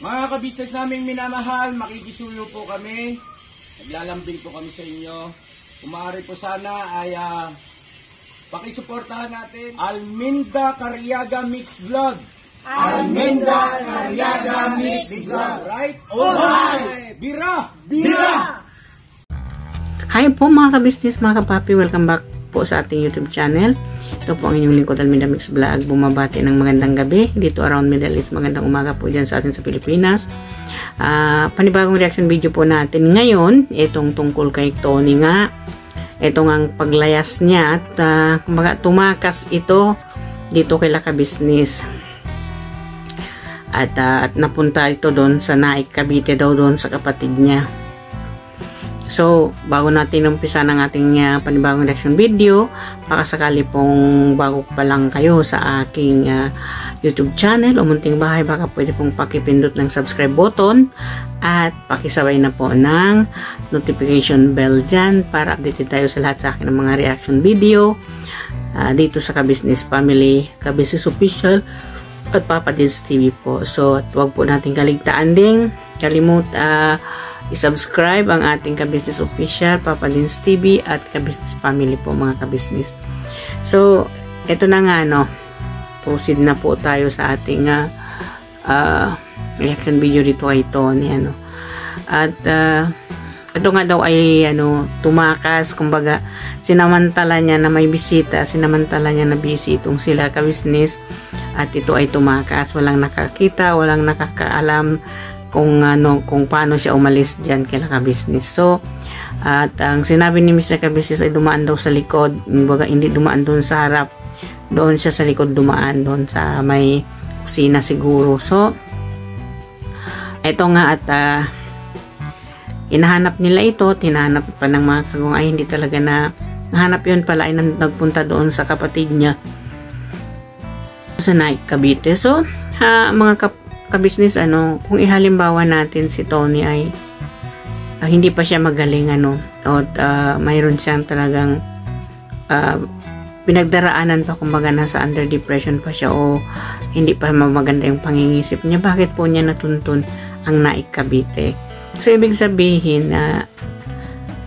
Mga kabisnes naming minamahal, makikisuyo po kami. Naglalambing po kami sa inyo. Kung maaari po sana ay pakisuportahan natin Alminda Cariaga Mix Vlog. Alminda Cariaga Mix Vlog. Right? Alright! Bira! Bira! Hi po mga kabisnes, mga kapapi, welcome back po sa ating YouTube channel. Ito po ang inyong lingkod, Alminda Mix Vlog. Bumabati ng magandang gabi dito around Middle East. Magandang umaga po dyan sa atin sa Pilipinas. Panibagong reaction video po natin ngayon. Itong tungkol kay Tony nga. Itong ang paglayas niya at kumbaga tumakas ito dito kay Laka Business. At napunta ito doon sa Naik, Cavite daw doon sa kapatid niya. So, bago natin umpisa ng ating panibagong reaction video, baka sakali pong bago pa lang kayo sa aking YouTube channel o munting bahay, baka pwede pong pakipindot ng subscribe button at pakisabay na po ng notification bell dyan para updated tayo sa lahat sa akin ng mga reaction video dito sa Ka-Business Family, Ka-Business Official at Papa Dins TV po. So, at huwag po natin kaligtaan din, i-subscribe ang ating Ka-Business Official, Papa Dins TV at Ka-Business Family po mga ka-business. So, ito na nga proceed na po tayo sa ating reaction video dito kay Tony At ito nga daw ay tumakas, kumbaga sinamantala niya na may bisita, sinamantala niya na busy itong sila ka-business at ito ay tumakas, walang nakakita, walang nakakaalam kung paano siya umalis diyan kay Laka Business. So, at ang sinabi ni Mr. Ka-Business ay dumaan daw sa likod, kumbaga hindi dumaan doon sa harap, doon siya sa likod dumaan, doon sa may kusina siguro. So, eto nga at inahanap nila ito, tinahanap pa ng mga kagong ay hindi talaga na nahanap yun pala ay nagpunta doon sa kapatid niya sa Naik, Cavite. So, mga ka-business, kung ihalimbawa natin si Tony ay hindi pa siya magaling at mayroon siyang talagang pinagdaraanan pa, kumbaga nasa under depression pa siya o hindi pa maganda yung pangingisip niya, bakit po niya natuntun ang Naik, Cavite? So, ibig sabihin na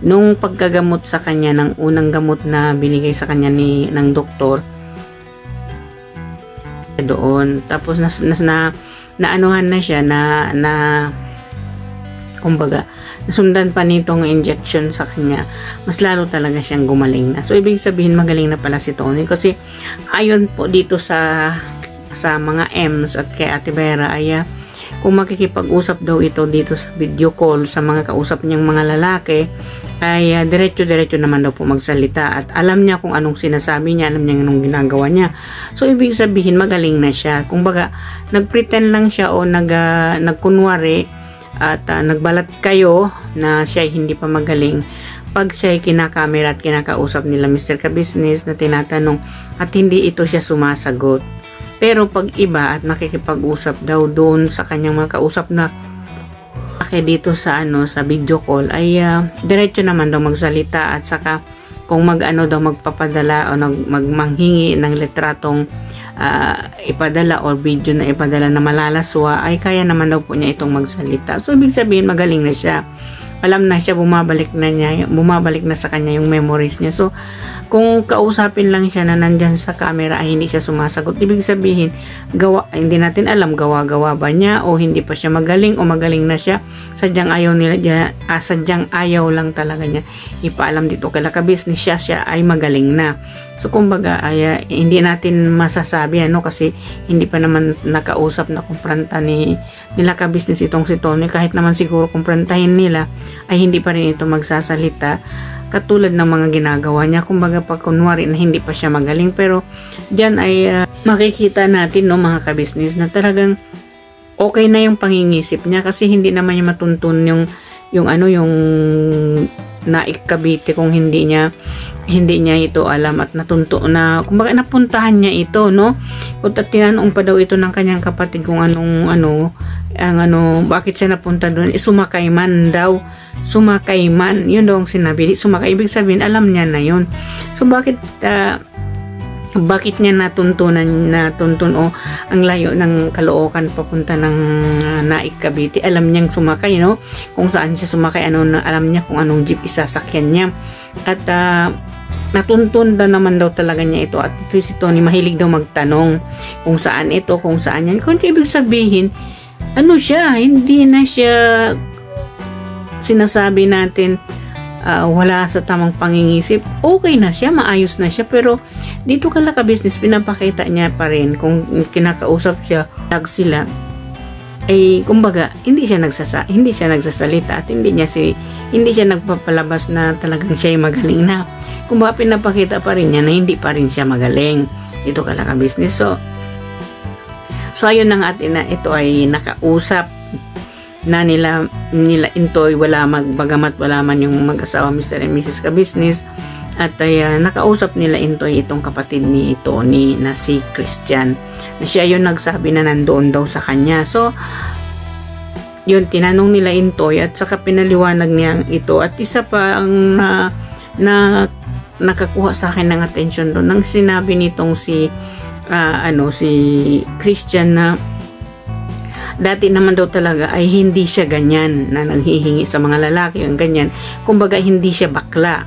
nung paggagamot sa kanya, ng unang gamot na binigay sa kanya ng doktor doon, tapos naanuhan na siya kumbaga nasundan pa nitong injection sa kanya, mas lalo talaga siyang gumaling na. So, ibig sabihin magaling na pala si Tony kasi ayon po dito sa mga M's at kay Ate Vera ay kung makikipag-usap daw ito dito sa video call sa mga kausap niyang mga lalaki ay diretso-diretso naman daw po magsalita at alam niya kung anong sinasabi niya, alam niya anong ginagawa niya. So, ibig sabihin magaling na siya. Kumbaga, nagpretend lang siya o nagkunwari at nagbalat kayo na siya hindi pa magaling pag siya kinakamera at kinakausap nila Mr. Ka-Business na tinatanong at hindi ito siya sumasagot. Pero pag iba at makikipag-usap daw doon sa kanyang mga kausap na dito sa video call ay diretso naman daw magsalita at saka kung daw magpapadala o magmanghingi ng litratong ipadala or video na ipadala na malalaswa ay kaya naman daw po niya itong magsalita. So, ibig sabihin magaling na siya. Alam na siya, bumabalik na sa kanya yung memories niya. So, kung kausapin lang siya na nandyan sa camera ay hindi siya sumasagot, ibig sabihin, hindi natin alam, gawa-gawa ba niya o hindi pa siya magaling o magaling na siya. Sadyang ayaw lang talaga niya ipaalam dito kay Laka Business siya ay magaling na. So, kumbaga, hindi natin masasabi kasi hindi pa naman nakausap na kumpranta ni Laka Business itong si Tony. Kahit naman siguro kumprantahin nila ay hindi pa rin ito magsasalita katulad ng mga ginagawa niya. Kumbaga, pag kunwari na hindi pa siya magaling, pero diyan ay makikita natin mga ka-business na talagang okay na yung pangingisip niya kasi hindi naman niya matuntun yung Naik, Cavite kung hindi niya ito alam at natunto na, kumbaga napuntahan niya ito, At tinanong pa daw ito ng kanyang kapatid kung bakit siya napunta doon. Sumakay man daw. Sumakay man. Yun daw ang sinabi. Sumakay. Ibig sabihin, alam niya na yun. So, bakit bakit niya natuntun o ang layo ng Caloocan papunta ng Naik, Cavite. Alam niyang sumakay, no? Kung saan siya sumakay, alam niya kung anong jeep isasakyan niya. At natuntun naman daw talaga niya ito. At ito si Tony, mahilig daw magtanong kung saan ito, kung saan yan. Kung ibig sabihin, hindi na siya sinasabi natin wala sa tamang pangingisip. Okay na siya, maayos na siya, pero dito ka-business, pinapakita niya pa rin kung kinakausap siya, sila, ay kumbaga, hindi siya nagsasalita at hindi siya nagpapalabas na talagang siya ay magaling na. Kumbaga, pinapakita pa rin niya na hindi pa rin siya magaling. Dito ka-business. So ayun na nga atin na ito ay nakausap na nila Intoy, bagamat wala man yung mag-asawa Mr. and Mrs. Ka-Business, at nakausap nila Intoy itong kapatid ni Tony na si Christian, na siya yun nagsabi na nandoon daw sa kanya. So yun, tinanong nila Intoy at saka pinaliwanag niya ito. At isa pa ang nakakuha sa akin ng attention doon, nang sinabi nitong si Christian na dati naman daw talaga ay hindi siya ganyan na nanghihingi sa mga lalaki, ang ganyan. Kumbaga, hindi siya bakla.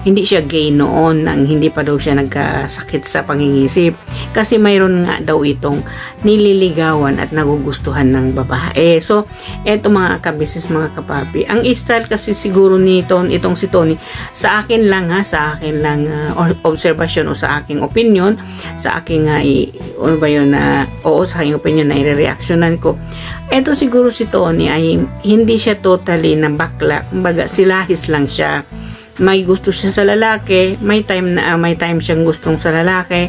Hindi siya gay noon, nang hindi pa daw siya nagkasakit sa pangingisip. Kasi mayroon nga daw itong nililigawan at nagugustuhan ng babae. So, eto mga ka-business, mga kapapi. Ang style kasi siguro itong si Tony, sa akin lang observation o sa aking opinion, sa aking sa aking opinion na i-reactionan ko. Eto siguro si Tony ay hindi siya totally na bakla. Kumbaga, silahis lang siya. May gusto siya sa lalaki, may time siyang gustong sa lalaki,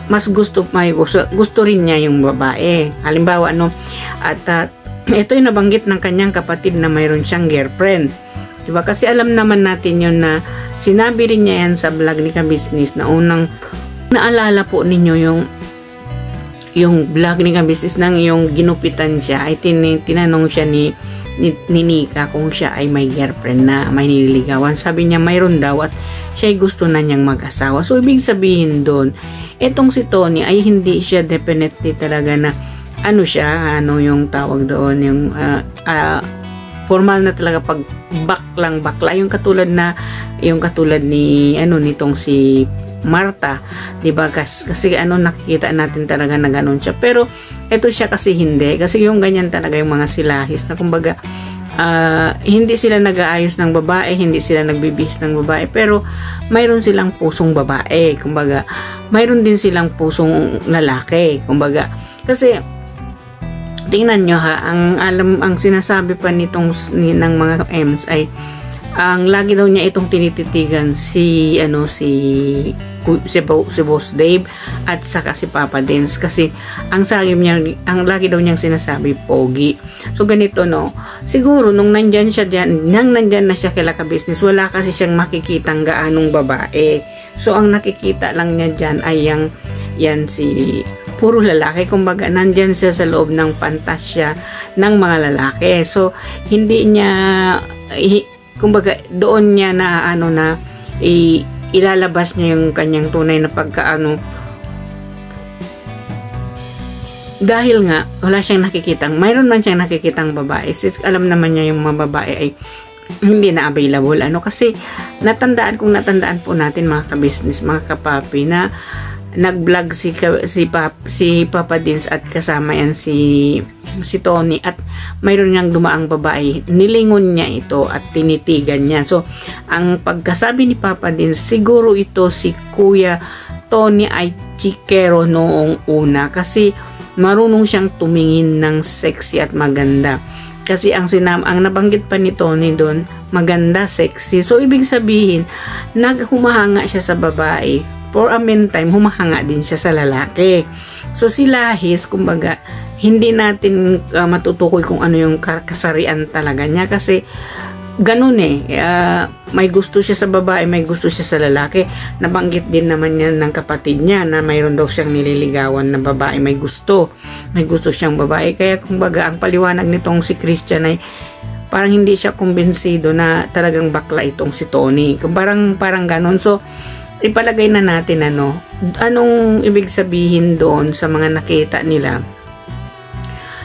mas gusto rin niya yung babae. Halimbawa, at ito yung nabanggit ng kanyang kapatid na mayroon siyang girlfriend. Diba? Kasi alam naman natin yun na sinabi rin niya yan sa vlog ni Ka-Business na unang naalala po ninyo yung vlog ni Ka-Business nang yung ginupitan siya ay tinanong siya ni Nika kung siya ay may girlfriend na may nililigawan. Sabi niya mayroon daw at siya ay gusto na niyang mag-asawa. So ibig sabihin doon, etong si Tony ay hindi siya definitely talaga na yung tawag doon, yung formal na talaga pag bakla, yung katulad ni nitong si Martha, 'di ba? Kasi nakikita natin talaga na ganoon siya. Pero ito siya kasi hindi, kasi yung ganyan talaga yung mga silahis na kumbaga hindi sila nag-aayos ng babae, hindi sila nagbibihis ng babae, pero mayroon silang pusong babae, kumbaga mayroon din silang pusong lalaki, kumbaga. Kasi tingnan nyo ang sinasabi pa ng mga M's ay ang lagi daw niya itong tinititigan si Boss Dave at saka si Papa Dins, kasi ang lagi daw niyang sinasabi pogi. So ganito, siguro nung nandyan na siya kay Ka-Business, wala kasi siyang makikitang gaanong babae. So ang nakikita lang niya dyan ay yan si puro lalaki, kumbaga nandyan siya sa loob ng pantasya ng mga lalaki. So hindi niya kumbaga doon niya ilalabas niya yung kanyang tunay na pagkaano, dahil nga wala siyang nakikitang, mayroon man siyang nakikitang babae. Alam naman niya yung mga babae ay hindi na available, kasi natandaan po natin mga ka-business, mga kapapi, na nag-vlog si Papa Dins at kasama yan si Tony, at mayroon niyang dumaang babae, nilingon niya ito at tinitigan niya. So ang pagkasabi ni Papa Dins, siguro ito si Kuya Tony ay chikero noong una, kasi marunong siyang tumingin ng sexy at maganda. Kasi ang nabanggit pa ni Tony doon, maganda, sexy. So ibig sabihin, humahanga siya sa babae. For a meantime, humahanga din siya sa lalaki. So si Lahis, kumbaga, hindi natin matutukoy kung ano yung kasarian talaga niya, kasi ganun may gusto siya sa babae, may gusto siya sa lalaki. Nabanggit din naman yan ng kapatid niya na mayroon daw siyang nililigawan na babae, may gusto siyang babae. Kaya kumbaga ang paliwanag nitong si Christian ay parang hindi siya kumbinsido na talagang bakla itong si Tony. Parang ganun. So ipalagay na natin anong ibig sabihin doon sa mga nakita nila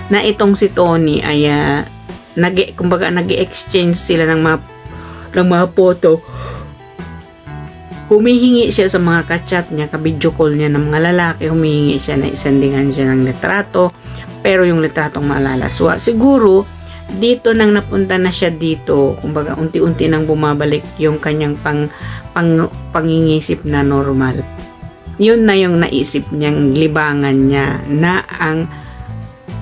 na itong si Tony ay kumbaga nag-exchange sila ng mga photo. Humihingi siya sa mga kachat niya, ka-video call niya ng mga lalaki, humihingi siya na isendingan siya ng litrato, pero yung litratong malalaswa. Siguro, dito nang napunta na siya dito, kumbaga unti-unti nang bumabalik yung kanyang pangingisip na normal. Yun na yung naisip niyang libangan niya na ang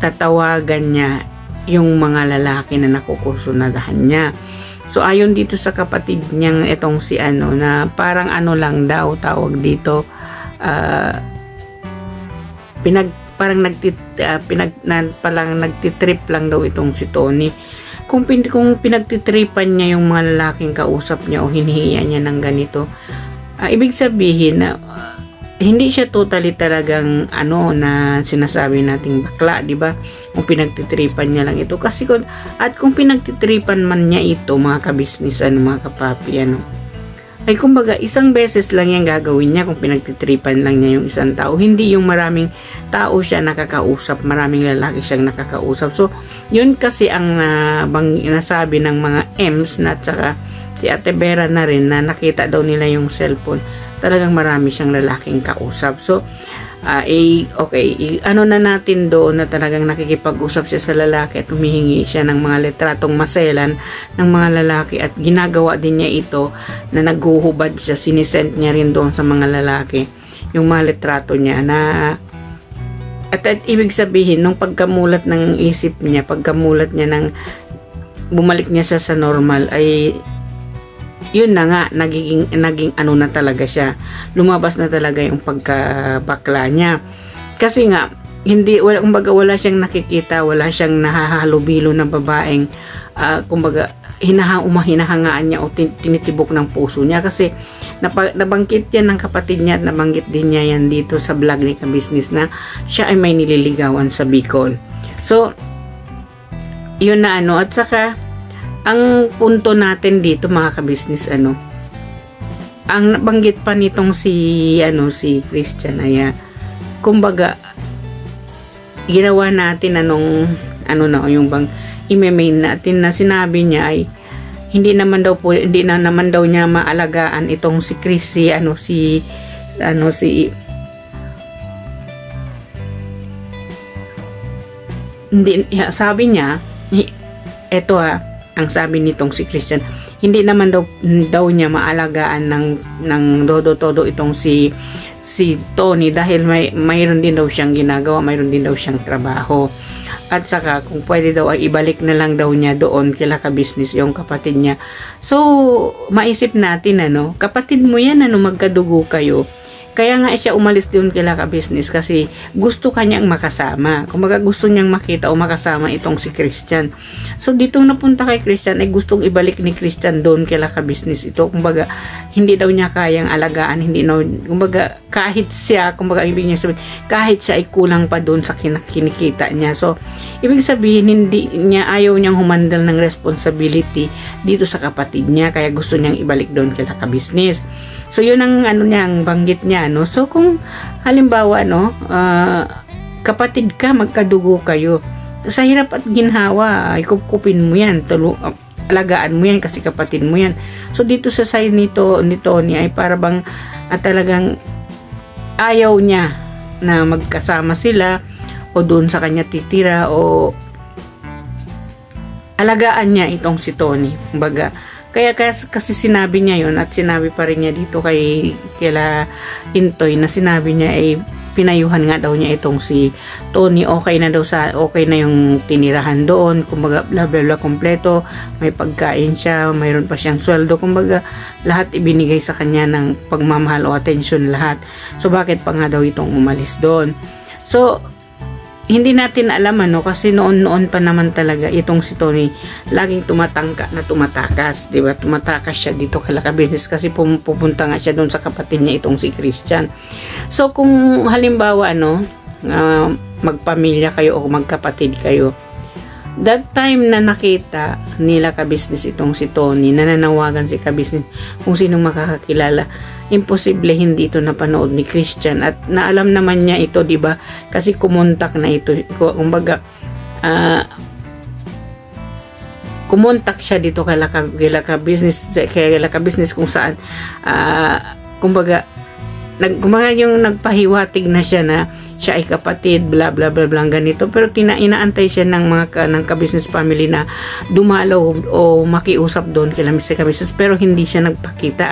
tatawagan niya yung mga lalaki na nakukusunadahan niya. So, ayon dito sa kapatid niyang itong si na parang lang daw tawag dito, parang nagtitrip lang daw itong si Tony. Kung pinagtitripan niya yung mga lalaking kausap niya o hinihiyan niya ng ganito, ibig sabihin na hindi siya totally talagang na sinasabi nating bakla, di ba? Kung pinagtitripan niya lang ito. Kasi kung pinagtitripan man niya ito, mga kabisnis, mga kapapi, ay kumbaga, isang beses lang yan gagawin niya kung pinagtitripan lang niya yung isang tao. Hindi yung maraming tao siya nakakausap, maraming lalaki siyang nakakausap. So, yun kasi ang nasabi ng mga M's na tsaka si Ate Vera na rin na nakita daw nila yung cellphone. Talagang marami siyang lalaking kausap. So, na natin doon na talagang nakikipag-usap siya sa lalaki at humihingi siya ng mga litratong maselan ng mga lalaki at ginagawa din niya ito na naghuhubad siya, sinisend niya rin doon sa mga lalaki yung mga litrato niya na at ibig sabihin nung pagkamulat ng isip niya, pagkamulat niya ng bumalik niya sa normal ay yun na nga, naging na talaga siya. Lumabas na talaga yung pagkabakla niya. Kasi nga, wala siyang nakikita, wala siyang nahahalubilo na babaeng, kumbaga, hinahangaan niya o tinitibok ng puso niya. Kasi, nabanggit yan ng kapatid niya at nabanggit din niya yan dito sa vlog ni Ka-Business na siya ay may nililigawan sa Bicol. So, yun na at saka, ang punto natin dito mga kabisnes ang nabanggit pa nitong si Christian ay kumbaga ginawa natin yung bang i-main natin na sinabi niya ay hindi na naman daw niya maalagaan itong si Chris sabi niya eto ang sabi nitong si Christian, hindi naman daw niya maalagaan ng todo itong si Tony dahil mayroon din daw siyang ginagawa, mayroon din daw siyang trabaho. At saka kung pwede daw ay ibalik na lang daw niya doon kila Ka-Business yung kapatid niya. So, maisip natin kapatid mo yan magkadugo kayo. Kaya nga siya umalis doon kila Ka-Business kasi gusto kanyang makasama. Kumbaga gusto niyang makita o makasama itong si Christian. So dito napunta kay Christian ay gustong ibalik ni Christian doon kila Ka-Business ito. Kumbaga hindi daw niya kayang alagaan, kumbaga kahit siya, ibig niya sabihin, kahit siya ay kulang pa doon sa kinikita niya. So ibig sabihin ayaw niyang humandal ng responsibility dito sa kapatid niya kaya gusto niyang ibalik doon kila Ka-Business. So, yun ang ang banggit niya, So, kung halimbawa, kapatid ka, magkadugo kayo. Sa hirap at ginhawa, ikupkupin mo yan, alagaan mo yan kasi kapatid mo yan. So, dito sa side ni Tony ay para bang talagang ayaw niya na magkasama sila o doon sa kanya titira o alagaan niya itong si Tony. Kumbaga, kaya kasi sinabi niya yun at sinabi pa rin niya dito kila Intoy na sinabi niya ay pinayuhan nga daw niya itong si Tony. Okay na yung tinirahan doon. Kumbaga, bla bla bla, kompleto. May pagkain siya, mayroon pa siyang sweldo. Kumbaga, lahat ibinigay sa kanya ng pagmamahal o atensyon lahat. So, bakit pa nga daw itong umalis doon? So, hindi natin alam kasi noon pa naman talaga itong si Tony laging tumatakas, di ba? Tumatakas siya dito kay Ka-Business kasi pupunta nga siya doon sa kapatid niya itong si Christian. So kung halimbawa magpamilya kayo o magkapatid kayo, that time na nakita nila ka-business itong si Tony, nananawagan si ka-business kung sinong makakakilala, imposible hindi ito napanood ni Christian, at naalam naman niya ito, di ba? Kasi kumontak na ito, kumbaga kumontak siya dito kay ka-business kung saan kumbaga yung nagpahiwatig na siya na siya ay kapatid, bla bla bla bla ganito, pero inaantay siya ng ng ka-business family na dumalaw o makiusap doon kay Mrs. ka-business, pero hindi siya nagpakita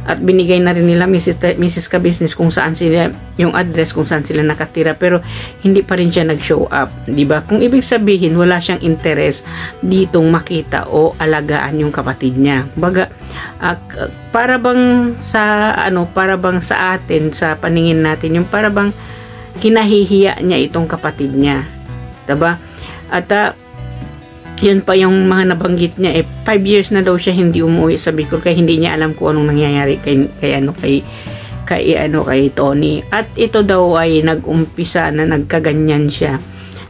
at binigay na rin nila Mrs. ka-business kung saan sila, yung address kung saan sila nakatira, pero hindi pa rin siya nag-show up, di ba? Kung ibig sabihin wala siyang interest ditong makita o alagaan yung kapatid niya. Baga para bang sa atin, sa paningin natin, yung para bang kinahihiya niya itong kapatid niya, diba? At yun pa yung mga nabanggit niya, 5 years na daw siya hindi umuwi sa Bicol, kaya hindi niya alam kung anong nangyayari kay Tony. At ito daw ay nag-umpisa na nagkaganyan siya,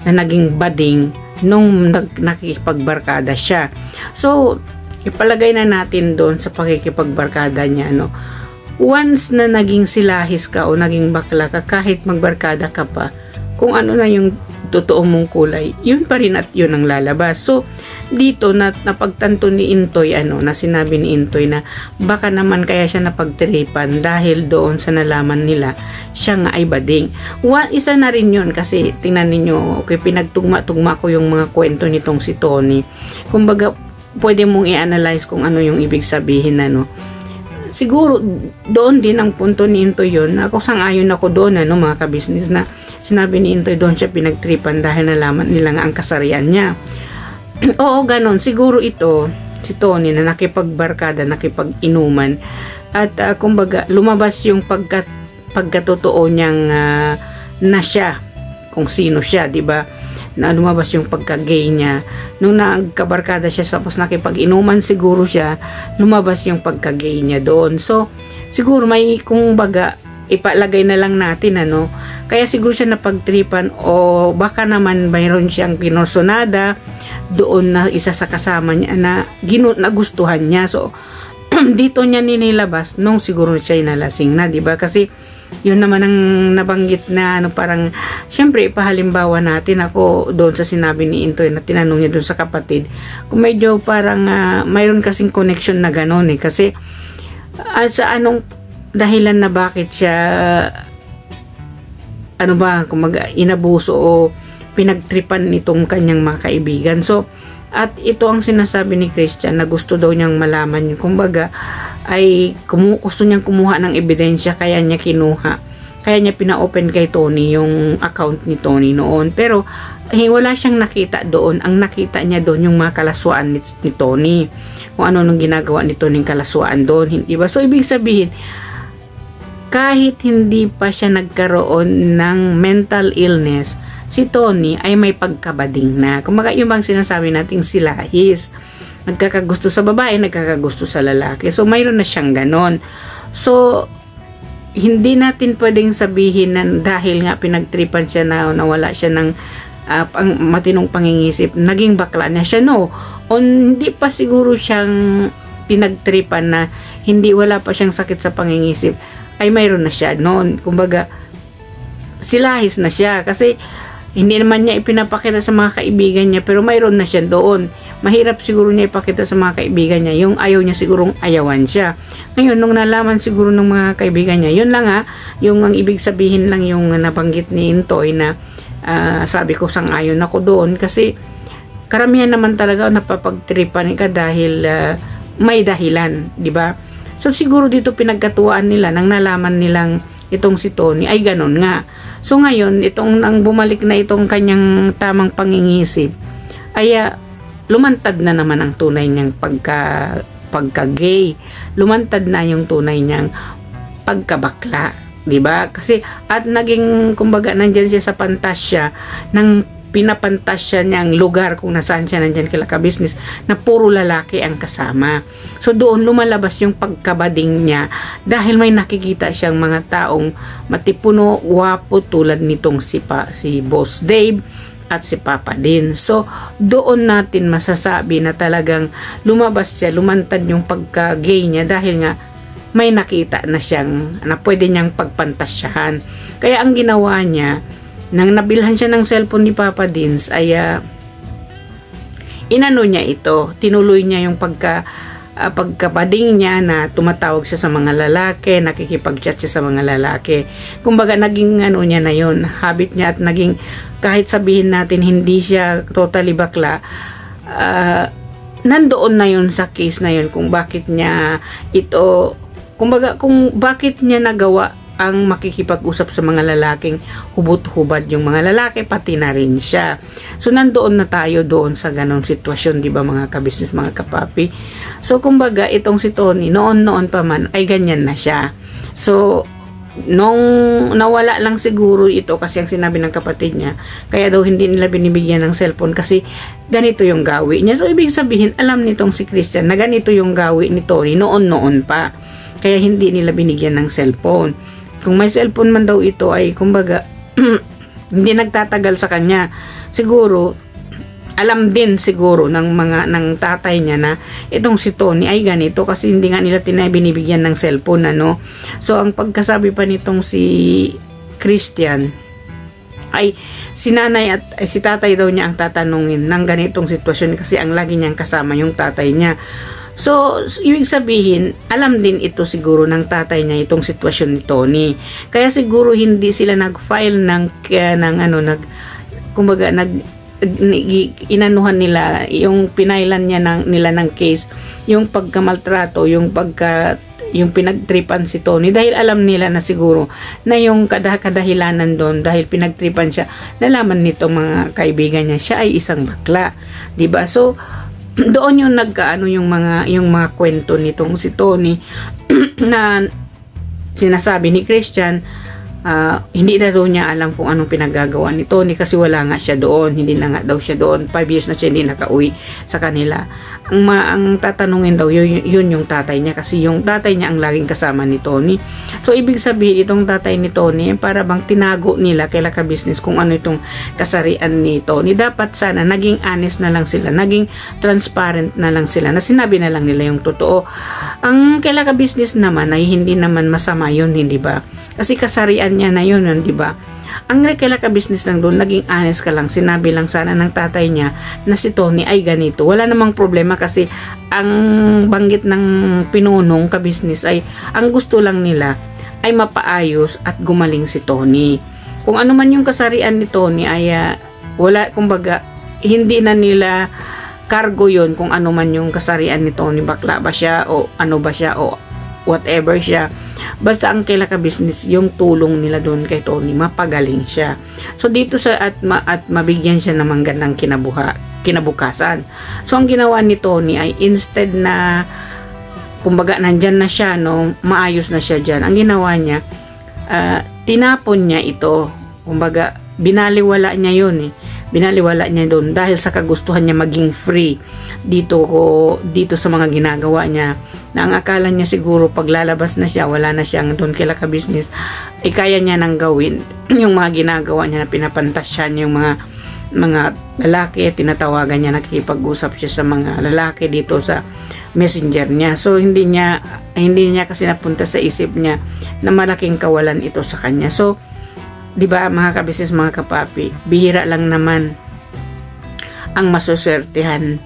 na naging bading nung nakikipagbarkada siya. So ipalagay na natin doon sa pakikipagbarkada niya, once na naging silahis ka o naging bakla ka, kahit magbarkada ka pa, kung ano na yung totoo mong kulay, yun pa rin at yun ang lalabas. So dito napagtanto ni Intoy, na sinabi ni Intoy na baka naman kaya siya napagtripan dahil doon sa nalaman nila siya nga ay bading. Isa na rin yun, kasi tingnan ninyo, okay, pinagtugma-tugma ko yung mga kwento nitong si Tony. Kumbaga pwede mong i-analyze kung ano yung ibig sabihin siguro doon din ang punto ni Intoy yun. Ako sang-ayon ako doon, mga ka-business, na sinabi ni Intoy doon siya pinagtripan dahil nalaman nila nga ang kasarian niya. Oo, ganon. Siguro ito, si Tony na nakipagbarkada, nakipag-inuman, at kumbaga lumabas yung pagkatotoo niyang na siya, kung sino siya, di ba? Na lumabas yung pagka-gay niya. Nung nagkabarkada siya, tapos nakipag-inuman siguro siya, lumabas yung pagka-gay niya doon. So, siguro may, kung baga, ipalagay na lang natin, kaya siguro siya napagtripan, o baka naman mayroon siyang pinosonada doon na isa sa kasama niya na nagustuhan niya. So, dito niya ninilabas nung siguro siya nalasing na, di ba? Kasi yun naman ang nabanggit na parang, syempre ipahalimbawa natin ako doon sa sinabi ni Intoy na tinanong niya doon sa kapatid, kung medyo parang mayroon kasing connection na gano'n kasi sa anong dahilan na bakit siya inabuso o pinagtripan nitong kanyang mga kaibigan. So at ito ang sinasabi ni Christian na gusto daw niyang malaman, kumbaga ay gusto niyang kumuha ng ebidensya, kaya niya pina-open kay Tony yung account ni Tony noon, pero wala siyang nakita doon. Ang nakita niya doon yung mga kalaswaan ni Tony, kung ano nung ginagawa ni Tony yung kalaswaan doon, hindi ba? So ibig sabihin, kahit hindi pa siya nagkaroon ng mental illness, si Tony ay may pagkabading na. Kumbaga yung bang sinasabi nating silahis, nagkakagusto sa babae, nagkakagusto sa lalaki. So mayroon na siyang ganon. So hindi natin pwedeng sabihin na dahil nga pinagtripan siya na nawala siya ng matinong pangingisip, naging bakla na siya. No, o hindi pa siguro siyang pinagtripan na wala pa siyang sakit sa pangingisip, ay mayroon na siya noon. Kumbaga silahis na siya kasi hindi naman niya ipinapakita sa mga kaibigan niya, pero mayroon na siya doon. Mahirap siguro niya ipakita sa mga kaibigan niya, yung ayaw niya sigurong ayawan siya. Ngayon, nung nalaman siguro ng mga kaibigan niya, yun lang yung ang ibig sabihin lang yung nabanggit ni Intoy na sabi ko sang-ayon ako doon, kasi karamihan naman talaga napapagtripan ka dahil may dahilan, di ba? So siguro dito pinagkatuwaan nila nang nalaman nilang itong si Tony ay ganon nga. So ngayon, itong nang bumalik na itong kanyang tamang pangingisip, ay lumantad na naman ang tunay niyang pagka-gay. Lumantad na yung tunay niyang pagkabakla, 'di ba? Kasi at naging kumbaga nandiyan siya sa pantasya ng pinapantasya niyang lugar kung nasaan siya, nandyan kila ka-business, na puro lalaki ang kasama. So doon lumalabas yung pagkabading niya dahil may nakikita siyang mga taong matipuno, wapo tulad nitong si Boss Dave at si Papa din. So, doon natin masasabi na talagang lumabas siya, lumantad yung pagka-gay niya dahil nga may nakita na siyang na pwede niyang pagpantasyahan. Kaya ang ginawa niya, nang nabilhan siya ng cellphone ni Papa Dins, ay inano niya ito, tinuloy niya yung pagkapading niya na tumatawag siya sa mga lalaki, nakikipag-chat siya sa mga lalaki. Kumbaga naging ano niya na yun, habit niya, at naging kahit sabihin natin hindi siya totally bakla, nandoon na yun sa case na yun kung bakit niya ito, kumbaga kung bakit niya nagawa ang makikipag-usap sa mga lalaking hubot-hubad yung mga lalaki, pati na rin siya. So, nandoon na tayo doon sa ganong sitwasyon, di ba mga kabisnes, mga kapapi? So, kumbaga, itong si Tony, noon-noon pa man, ay ganyan na siya. So, nung nawala lang siguro ito kasi ang sinabi ng kapatid niya, kaya daw hindi nila binibigyan ng cellphone kasi ganito yung gawi niya. So, ibig sabihin, alam nitong si Christian na ganito yung gawi ni Tony noon-noon pa. Kaya hindi nila binigyan ng cellphone. Kung may cellphone man daw ito ay kumbaga hindi nagtatagal sa kanya. Siguro alam din siguro ng tatay niya na itong si Tony ay ganito kasi hindi nga nila binibigyan ng cellphone, ano. So ang pagkasabi pa nitong si Christian ay si nanay at si tatay daw niya ang tatanungin ng ganitong sitwasyon kasi ang lagi niyang kasama yung tatay niya. So, ibig sabihin, alam din ito siguro ng tatay niya itong sitwasyon ni Tony. Kaya siguro hindi sila nag-file inanuhan nila, yung pinailan nila ng case, yung pagkamaltrato, yung pinagtripan si Tony, dahil alam nila na siguro na yung kadahilanan doon dahil pinagtripan siya, nalaman nitong mga kaibigan niya siya ay isang bakla, 'di ba? So doon yung yung mga kwento nitong si Tony na sinasabi ni Christian, hindi na daw niya alam kung anong pinagagawa ni Tony kasi wala nga siya doon, hindi na nga daw siya doon, 5 years na siya hindi nakauwi sa kanila. Ang tatanungin daw yun yung tatay niya kasi yung tatay niya ang laging kasama ni Tony. So ibig sabihin itong tatay ni Tony para bang tinago nila kay Laka Business kung ano itong kasarian ni Tony. Dapat sana naging honest na lang sila, naging transparent na lang sila, na sinabi na lang nila yung totoo. Ang kay Laka Business naman ay hindi naman masama yun, hindi ba? Kasi kasarian niya na yun, di ba? Ang kay Laka Business lang doon, naging honest ka lang, sinabi lang sana ng tatay niya na si Tony ay ganito. Wala namang problema kasi ang banggit ng pinunong ka-business ay ang gusto lang nila ay mapaayos at gumaling si Tony. Kung ano man yung kasarian ni Tony ay wala, kumbaga, hindi na nila cargo yon kung ano man yung kasarian ni Tony, bakla ba siya o ano ba siya o whatever siya. Basta ang kay Laka Business, yung tulong nila doon kay Tony, mapagaling siya. So dito at mabigyan siya ng magandang kinabukasan. So ang ginawa ni Tony ay instead na kumbaga nandyan na siya, no, maayos na siya dyan, ang ginawa niya, tinapon niya ito. Kumbaga binaliwala niya yun eh. Binaliwala niya doon dahil sa kagustuhan niya maging free dito sa mga ginagawa niya, na ang akala niya siguro paglalabas na siya, wala na siyang doon kay Laka Business, ay kaya niya nang gawin yung mga ginagawa niya na pinapantasya niya yung mga lalaki, tinatawagan niya, nakikipag-usap siya sa mga lalaki dito sa messenger niya. So hindi niya kasi napunta sa isip niya na malaking kawalan ito sa kanya. So 'di ba mga kabisnes, mga kapapi, bihira lang naman ang masuswertehan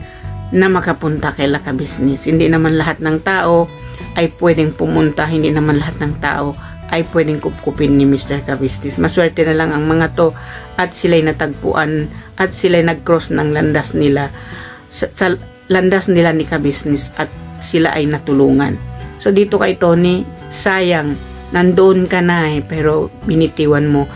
na makapunta kay Laka Business. Hindi naman lahat ng tao ay pwedeng pumunta, hindi naman lahat ng tao ay pwedeng kupkupin ni Mr. Ka-Business. Maswerte na lang ang mga to at sila'y natagpuan at sila'y nag-cross ng landas nila sa landas nila ni Ka-Business at sila ay natulungan. So dito kay Tony, sayang, nandoon ka na pero binitiwan mo.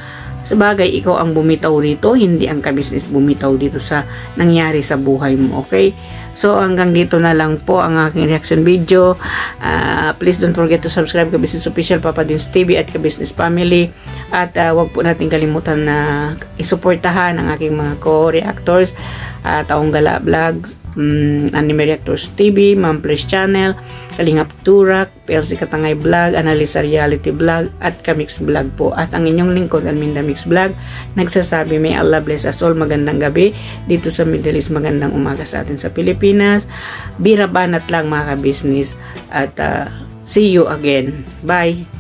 Sabagay, ikaw ang bumitaw dito, hindi ang Ka-Business bumitaw dito sa nangyari sa buhay mo, okay? So hanggang dito na lang po ang aking reaction video. Please don't forget to subscribe Ka-Business Official, Papa Dins TV at Ka-Business Family. At wag po natin kalimutan na isuportahan ang aking mga co-reactors, Taong Gala Vlogs, Anime Reactors TV, Mamples Channel, Kalingap Turak, PLC Katangay Vlog, Analisa Reality Vlog, at Kamix Vlog po. At ang inyong lingkod, Alminda Mix Vlog, nagsasabi may Allah bless us all. Magandang gabi dito sa Middle East, magandang umaga sa atin sa Pilipinas. Birabanat lang mga ka-business, at see you again. Bye!